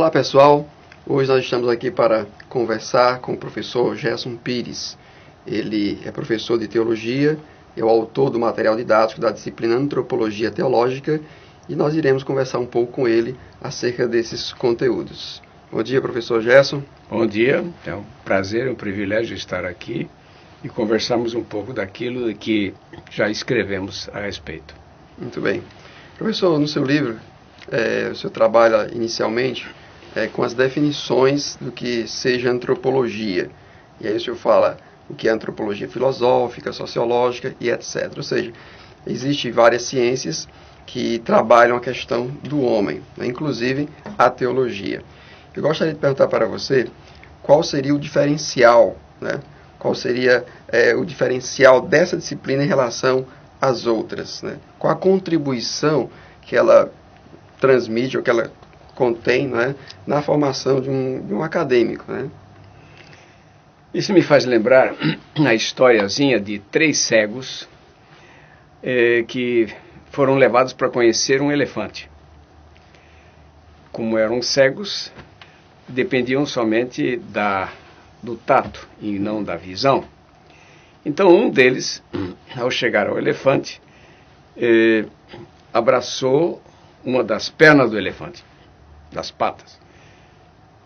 Olá pessoal, hoje nós estamos aqui para conversar com o professor Gerson Pires. Ele é professor de teologia, é o autor do material didático da disciplina Antropologia Teológica e nós iremos conversar um pouco com ele acerca desses conteúdos. Bom dia, professor Gerson. Bom dia, é um prazer, um privilégio estar aqui e conversarmos um pouco daquilo que já escrevemos a respeito. Muito bem. Professor, no seu livro, o senhor trabalha inicialmente com as definições do que seja antropologia. E aí o senhor fala o que é antropologia filosófica, sociológica e etc. Ou seja, existem várias ciências que trabalham a questão do homem, né? Inclusive a teologia. Eu gostaria de perguntar para você qual seria o diferencial, né? Qual seria o diferencial dessa disciplina em relação às outras, né? Qual a contribuição que ela transmite ou que ela contém, né, na formação de um acadêmico, né? Isso me faz lembrar a historiazinha de 3 cegos que foram levados para conhecer um elefante. Como eram cegos, dependiam somente do tato e não da visão. Então um deles, ao chegar ao elefante, abraçou uma das pernas do elefante, das patas.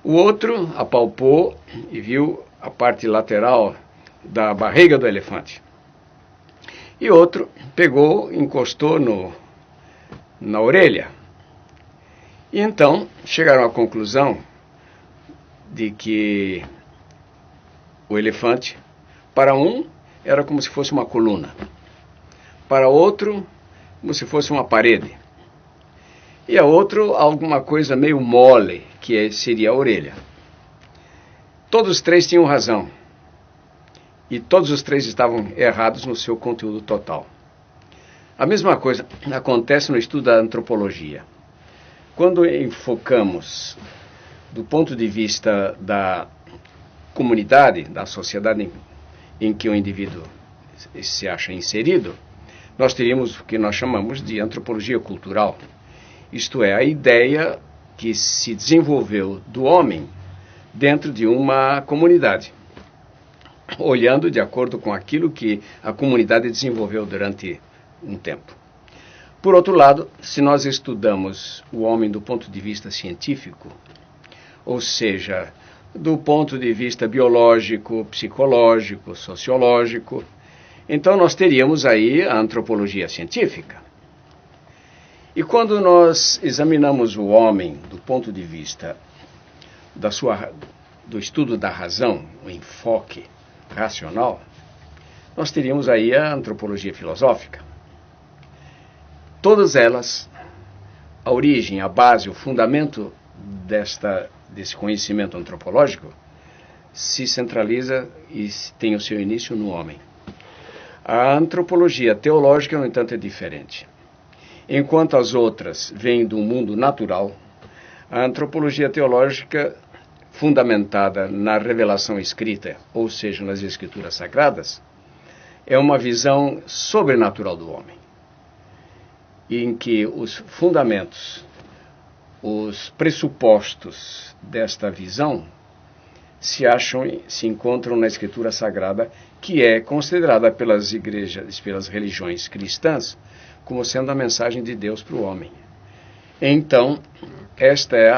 O outro apalpou e viu a parte lateral da barriga do elefante. E outro pegou, encostou na orelha. E então chegaram à conclusão de que o elefante, para um, era como se fosse uma coluna. Para outro, como se fosse uma parede. E a outro, alguma coisa meio mole, que seria a orelha. Todos os 3 tinham razão. E todos os 3 estavam errados no seu conteúdo total. A mesma coisa acontece no estudo da antropologia. Quando enfocamos do ponto de vista da comunidade, da sociedade em que o indivíduo se acha inserido, nós teríamos o que nós chamamos de antropologia cultural. Isto é, a ideia que se desenvolveu do homem dentro de uma comunidade, olhando de acordo com aquilo que a comunidade desenvolveu durante um tempo. Por outro lado, se nós estudamos o homem do ponto de vista científico, ou seja, do ponto de vista biológico, psicológico, sociológico, então nós teríamos aí a antropologia científica. E quando nós examinamos o homem do ponto de vista do estudo da razão, o enfoque racional, nós teríamos aí a antropologia filosófica. Todas elas, a origem, a base, o fundamento desse conhecimento antropológico se centraliza e tem o seu início no homem. A antropologia teológica, no entanto, é diferente. Enquanto as outras vêm do mundo natural, a antropologia teológica, fundamentada na revelação escrita, ou seja, nas escrituras sagradas, é uma visão sobrenatural do homem, em que os fundamentos, os pressupostos desta visão se encontram na escritura sagrada, que é considerada pelas igrejas, pelas religiões cristãs, como sendo a mensagem de Deus para o homem. Então, esta é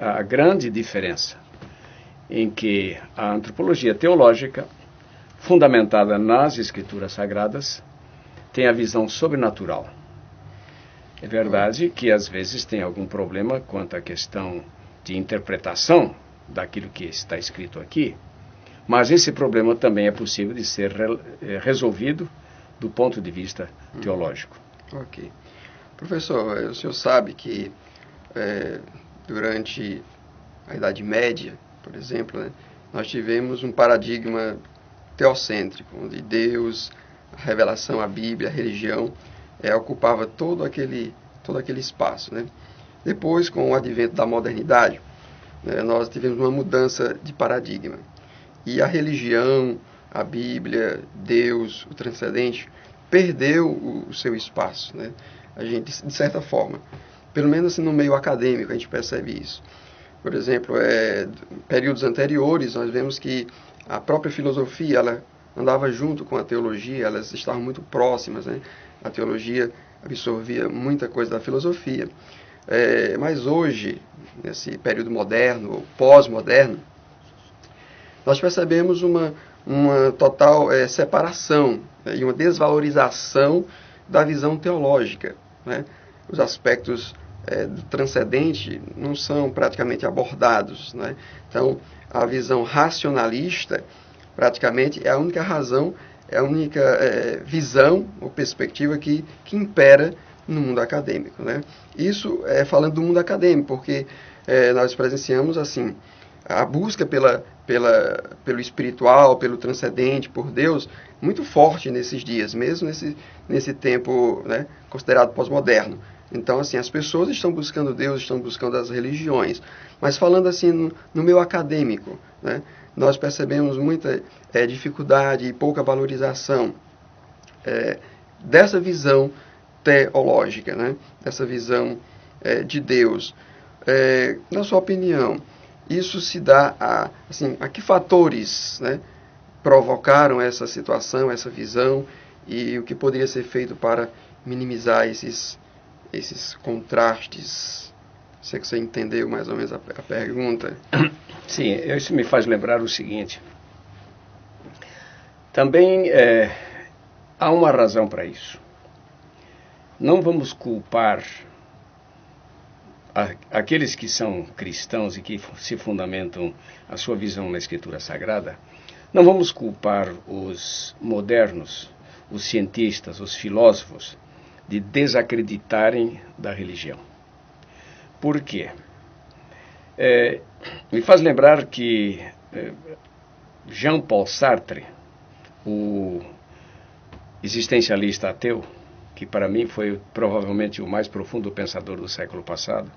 a grande diferença em que a antropologia teológica, fundamentada nas escrituras sagradas, tem a visão sobrenatural. É verdade que às vezes tem algum problema quanto à questão de interpretação daquilo que está escrito aqui, mas esse problema também é possível de ser resolvido do ponto de vista teológico. Ok. Professor, o senhor sabe que durante a Idade Média, por exemplo, né, nós tivemos um paradigma teocêntrico, onde Deus, a revelação, a Bíblia, a religião, ocupava todo aquele espaço, né? Depois, com o advento da modernidade, né, nós tivemos uma mudança de paradigma. E a religião, a Bíblia, Deus, o transcendente, perdeu o seu espaço, né? A gente, de certa forma, pelo menos assim, no meio acadêmico, a gente percebe isso. Por exemplo, períodos anteriores, nós vemos que a própria filosofia, ela andava junto com a teologia, elas estavam muito próximas, né? A teologia absorvia muita coisa da filosofia. Mas hoje, nesse período moderno, ou pós-moderno, nós percebemos uma total separação, né? E uma desvalorização da visão teológica, né? Os aspectos do transcendente não são praticamente abordados, né? Então, a visão racionalista praticamente é a única razão, é a única visão ou perspectiva que impera no mundo acadêmico, né? Isso falando do mundo acadêmico, porque nós presenciamos assim a busca pelo espiritual, pelo transcendente, por Deus, muito forte nesses dias, mesmo nesse tempo, né, considerado pós-moderno. Então, assim, as pessoas estão buscando Deus, estão buscando as religiões. Mas falando assim no meio acadêmico, né, nós percebemos muita dificuldade e pouca valorização dessa visão teológica, né, dessa visão de Deus. Na sua opinião, isso se dá a que fatores, né, provocaram essa situação, essa visão, e o que poderia ser feito para minimizar esses contrastes? Sei que você entendeu mais ou menos a pergunta. Sim, isso me faz lembrar o seguinte. Também há uma razão para isso. Não vamos culpar aqueles que são cristãos e que se fundamentam a sua visão na Escritura Sagrada. Não vamos culpar os modernos, os cientistas, os filósofos, de desacreditarem da religião. Por quê? Me faz lembrar que Jean-Paul Sartre, o existencialista ateu, que para mim foi provavelmente o mais profundo pensador do século passado,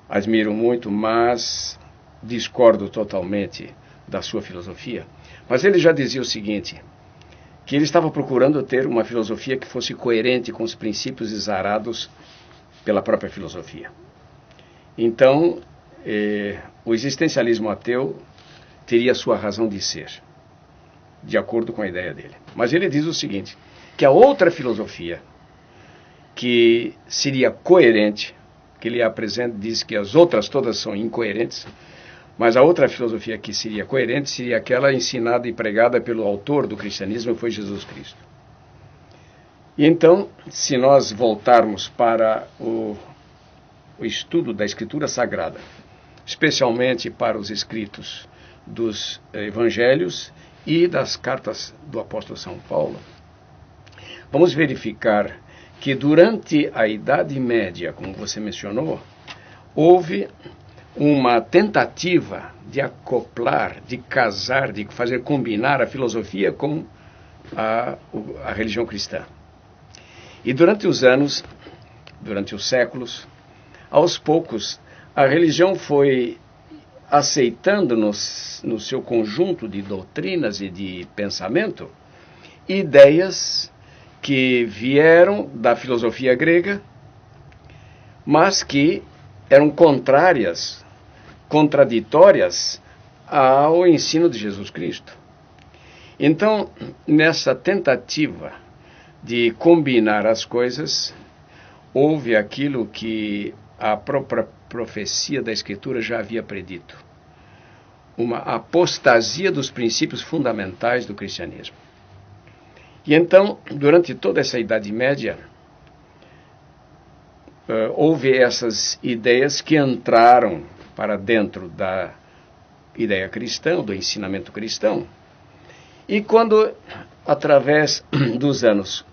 admiro muito, mas discordo totalmente da sua filosofia. Mas ele já dizia o seguinte, que ele estava procurando ter uma filosofia que fosse coerente com os princípios exarados pela própria filosofia. Então, o existencialismo ateu teria sua razão de ser, de acordo com a ideia dele. Mas ele diz o seguinte, que a outra filosofia, que seria coerente, que ele apresenta, diz que as outras todas são incoerentes, mas a outra filosofia que seria coerente seria aquela ensinada e pregada pelo autor do cristianismo, que foi Jesus Cristo. E então, se nós voltarmos para o estudo da Escritura Sagrada, especialmente para os escritos dos evangelhos e das cartas do apóstolo São Paulo, vamos verificar que durante a Idade Média, como você mencionou, houve uma tentativa de acoplar, de casar, de fazer combinar a filosofia com a religião cristã. E durante os anos, durante os séculos, aos poucos, a religião foi aceitando no seu conjunto de doutrinas e de pensamento ideias que vieram da filosofia grega, mas que eram contraditórias ao ensino de Jesus Cristo. Então, nessa tentativa de combinar as coisas, houve aquilo que a própria profecia da Escritura já havia predito: uma apostasia dos princípios fundamentais do cristianismo. E então, durante toda essa Idade Média, houve essas ideias que entraram para dentro da ideia cristã, do ensinamento cristão. E quando, através dos anos,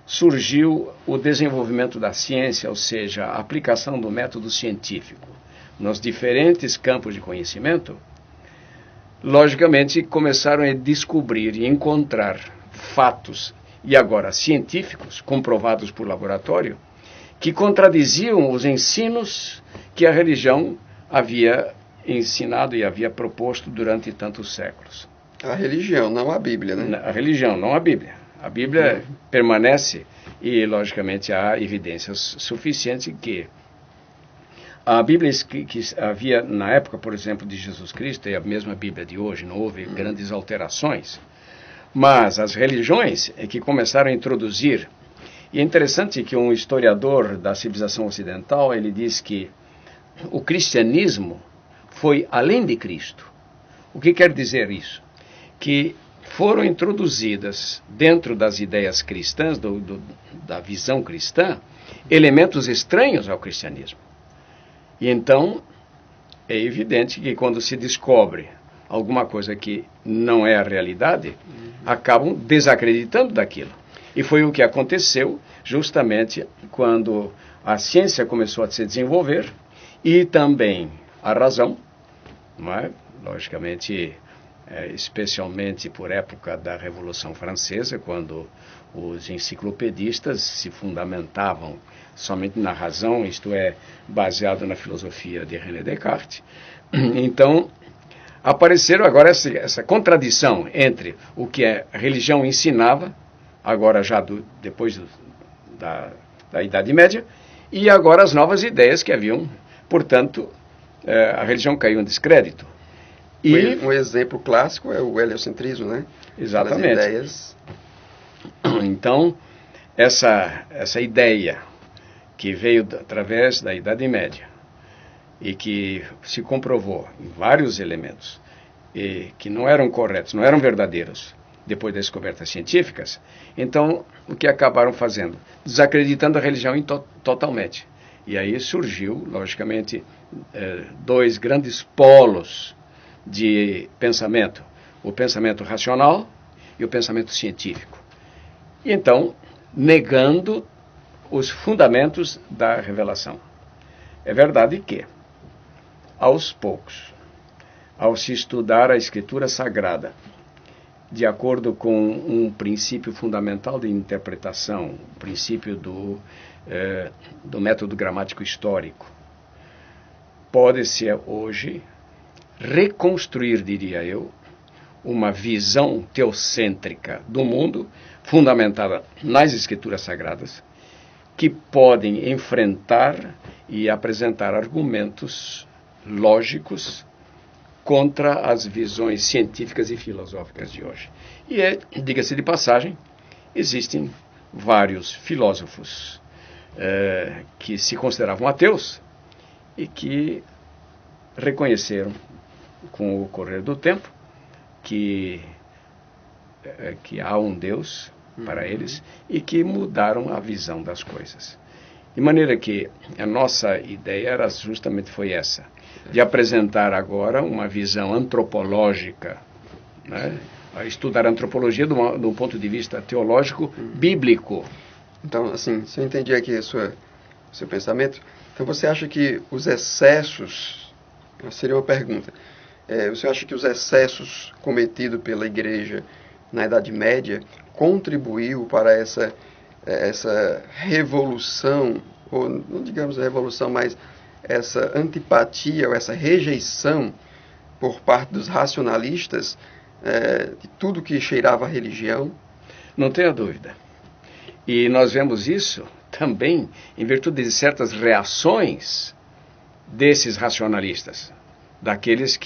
surgiu o desenvolvimento da ciência, ou seja, a aplicação do método científico nos diferentes campos de conhecimento, logicamente começaram a descobrir e encontrar fatos, e agora científicos, comprovados por laboratório, que contradiziam os ensinos que a religião havia ensinado e havia proposto durante tantos séculos. A religião, não a Bíblia, né? A religião, não a Bíblia. A Bíblia permanece e, logicamente, há evidências suficientes que A Bíblia que havia na época, por exemplo, de Jesus Cristo, é a mesma Bíblia de hoje, não houve grandes alterações. Mas as religiões é que começaram a introduzir. E é interessante que um historiador da civilização ocidental, ele diz que o cristianismo foi além de Cristo. O que quer dizer isso? Que foram introduzidas dentro das ideias cristãs, da visão cristã, elementos estranhos ao cristianismo. E então, é evidente que quando se descobre alguma coisa que não é a realidade, acabam desacreditando daquilo. E foi o que aconteceu justamente quando a ciência começou a se desenvolver e também a razão, não é? Logicamente, especialmente por época da Revolução Francesa, quando os enciclopedistas se fundamentavam somente na razão, isto é, baseado na filosofia de René Descartes. Então, apareceram agora essa contradição entre o que a religião ensinava, agora já depois da Idade Média, e agora as novas ideias que haviam. Portanto, a religião caiu em descrédito. E um exemplo clássico é o heliocentrismo, né? Exatamente. As ideias. Então, essa ideia que veio através da Idade Média e que se comprovou em vários elementos e que não eram corretos, não eram verdadeiros depois das descobertas científicas, então o que acabaram fazendo? Desacreditando a religião totalmente. E aí surgiu, logicamente, dois grandes polos de pensamento, o pensamento racional e o pensamento científico. E então, negando os fundamentos da revelação. É verdade que, aos poucos, ao se estudar a Escritura Sagrada, de acordo com um princípio fundamental de interpretação, o princípio do método gramático histórico, pode-se hoje reconstruir, diria eu, uma visão teocêntrica do mundo, fundamentada nas Escrituras Sagradas, que podem enfrentar e apresentar argumentos lógicos contra as visões científicas e filosóficas de hoje. E, diga-se de passagem, existem vários filósofos que se consideravam ateus e que reconheceram, com o correr do tempo, que há um Deus para eles e que mudaram a visão das coisas. De maneira que a nossa ideia foi essa, de apresentar agora uma visão antropológica, né? A estudar a antropologia do ponto de vista teológico bíblico. Então, assim, se eu entendi aqui o seu pensamento, então você acha que os excessos, seria uma pergunta, você acha que os excessos cometidos pela Igreja na Idade Média contribuiu para essa revolução, ou não digamos revolução, mas essa antipatia ou essa rejeição por parte dos racionalistas de tudo que cheirava a religião? Não tenha dúvida. E nós vemos isso também em virtude de certas reações desses racionalistas, daqueles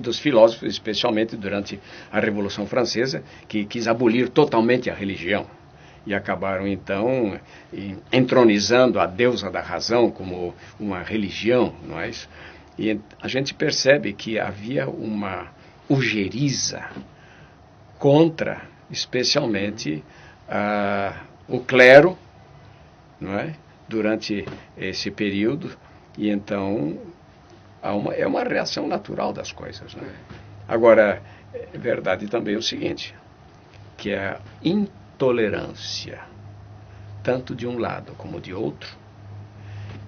dos filósofos, especialmente durante a Revolução Francesa, que quis abolir totalmente a religião. E acabaram, então, entronizando a deusa da razão como uma religião, não é isso? E a gente percebe que havia uma ojeriza contra, especialmente, o clero, não é? Durante esse período. E, então, é uma reação natural das coisas, não é? Agora, é verdade também o seguinte, que a intolerância, tanto de um lado como de outro,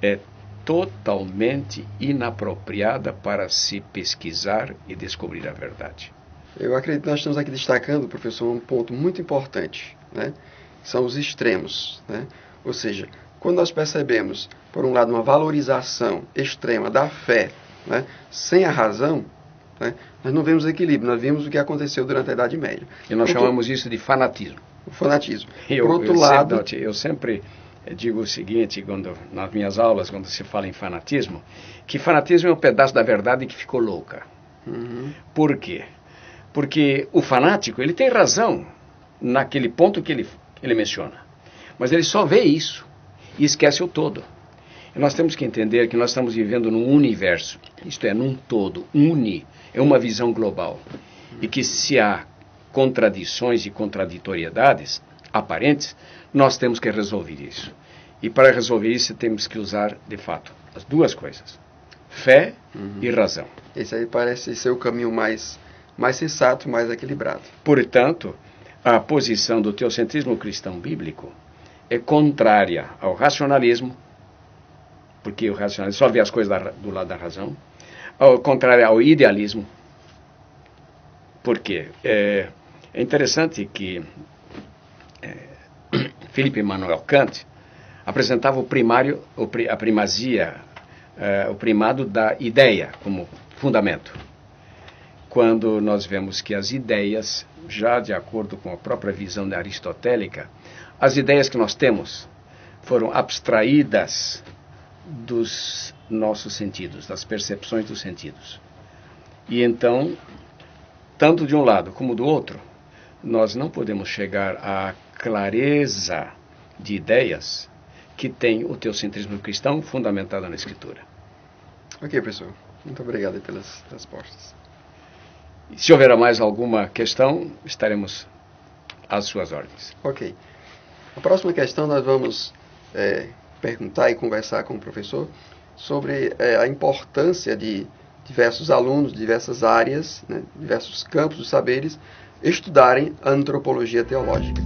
é totalmente inapropriada para se pesquisar e descobrir a verdade. Eu acredito que nós estamos aqui destacando, professor, um ponto muito importante, né? São os extremos, né? Ou seja, quando nós percebemos, por um lado, uma valorização extrema da fé, né, sem a razão, né, nós não vemos equilíbrio, nós vimos o que aconteceu durante a Idade Média. E nós chamamos isso de fanatismo. O fanatismo. Por outro lado... Eu sempre eu digo o seguinte, nas minhas aulas, quando se fala em fanatismo, que fanatismo é um pedaço da verdade que ficou louca. Por quê? Porque o fanático, ele tem razão naquele ponto que ele menciona. Mas ele só vê isso e esquece o todo. E nós temos que entender que nós estamos vivendo num universo, isto é, num todo, é uma visão global. E que se há contradições e contraditoriedades aparentes, nós temos que resolver isso. E para resolver isso, temos que usar, de fato, as duas coisas. Fé e razão. Esse aí parece ser o caminho mais sensato, mais equilibrado. Portanto, a posição do teocentrismo cristão bíblico é contrária ao racionalismo, porque o racionalismo só vê as coisas do lado da razão, ao contrário ao idealismo. Por quê? É interessante que Philippe Emmanuel Kant apresentava a primazia, o primado da ideia como fundamento. Quando nós vemos que as ideias, já de acordo com a própria visão aristotélica, as ideias que nós temos foram abstraídas dos nossos sentidos, das percepções dos sentidos. E então, tanto de um lado como do outro, nós não podemos chegar à clareza de ideias que tem o teocentrismo cristão fundamentado na Escritura. Ok, professor. Muito obrigado pelas respostas. Se houver mais alguma questão, estaremos às suas ordens. Ok. A próxima questão nós vamos perguntar e conversar com o professor sobre a importância de diversos alunos, diversas áreas, diversos campos dos saberes, estudarem a antropologia teológica.